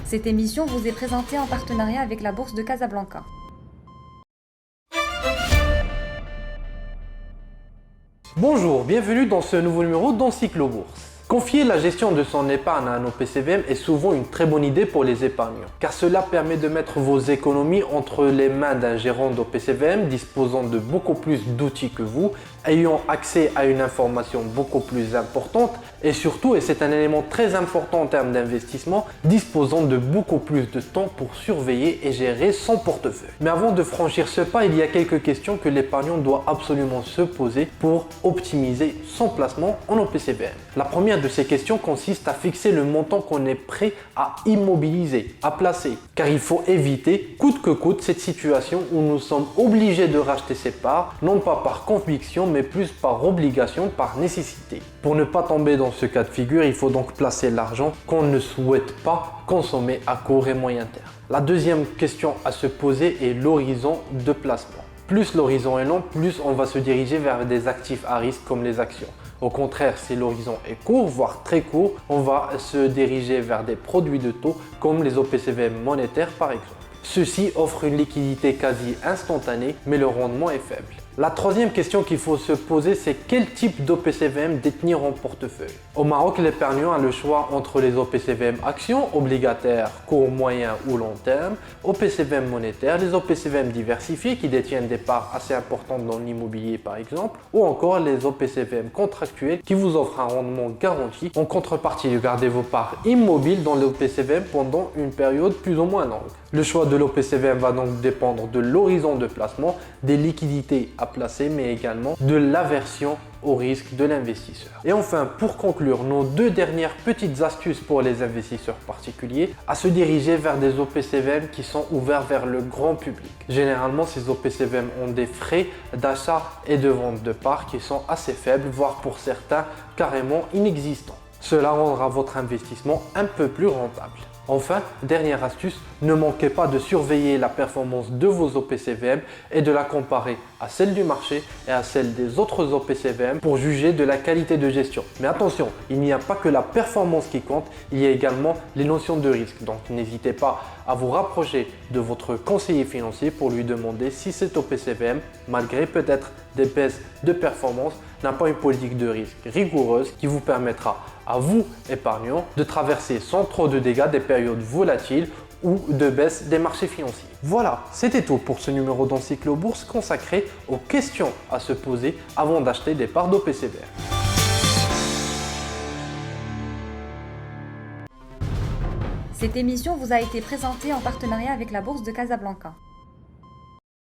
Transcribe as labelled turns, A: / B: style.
A: Cette émission vous est présentée en partenariat avec la Bourse de Casablanca.
B: Bonjour, bienvenue dans ce nouveau numéro d'Encyclo Bourse. Confier la gestion de son épargne à un OPCVM est souvent une très bonne idée pour les épargnants, car cela permet de mettre vos économies entre les mains d'un gérant d'OPCVM disposant de beaucoup plus d'outils que vous, ayant accès à une information beaucoup plus importante et surtout, et c'est un élément très important en termes d'investissement, disposant de beaucoup plus de temps pour surveiller et gérer son portefeuille. Mais avant de franchir ce pas, il y a quelques questions que l'épargnant doit absolument se poser pour optimiser son placement en OPCVM. La première de ces questions consiste à fixer le montant qu'on est prêt à immobiliser, à placer, car il faut éviter coûte que coûte cette situation où nous sommes obligés de racheter ses parts, non pas par conviction mais plus par obligation, par nécessité. Pour ne pas tomber dans ce cas de figure, il faut donc placer l'argent qu'on ne souhaite pas consommer à court et moyen terme. La deuxième question à se poser est l'horizon de placement. Plus l'horizon est long, plus on va se diriger vers des actifs à risque comme les actions. Au contraire, si l'horizon est court, voire très court, on va se diriger vers des produits de taux comme les OPCVM monétaires par exemple. Ceux-ci offrent une liquidité quasi instantanée, mais le rendement est faible. La troisième question qu'il faut se poser, c'est quel type d'OPCVM détenir en portefeuille. Au Maroc, l'épargnant a le choix entre les OPCVM actions, obligataires, court, moyen ou long terme, OPCVM monétaires, les OPCVM diversifiés qui détiennent des parts assez importantes dans l'immobilier par exemple, ou encore les OPCVM contractuels qui vous offrent un rendement garanti en contrepartie de garder vos parts immobiles dans l'OPCVM pendant une période plus ou moins longue. Le choix de l'OPCVM va donc dépendre de l'horizon de placement, des liquidités à placer, mais également de l'aversion au risque de l'investisseur. Et enfin, pour conclure, nos deux dernières petites astuces pour les investisseurs particuliers, à se diriger vers des OPCVM qui sont ouverts vers le grand public. Généralement, ces OPCVM ont des frais d'achat et de vente de parts qui sont assez faibles, voire pour certains carrément inexistants. Cela rendra votre investissement un peu plus rentable. Enfin, dernière astuce, ne manquez pas de surveiller la performance de vos OPCVM et de la comparer à celle du marché et à celle des autres OPCVM pour juger de la qualité de gestion. Mais attention, il n'y a pas que la performance qui compte, il y a également les notions de risque. Donc n'hésitez pas à vous rapprocher de votre conseiller financier pour lui demander si cet OPCVM, malgré peut-être des baisses de performance, n'a pas une politique de risque rigoureuse qui vous permettra à vous, épargnants, de traverser sans trop de dégâts des périodes volatiles ou de baisse des marchés financiers. Voilà, c'était tout pour ce numéro d'Encyclo Bourse consacré aux questions à se poser avant d'acheter des parts d'OPCVM.
A: Cette émission vous a été présentée en partenariat avec la Bourse de Casablanca.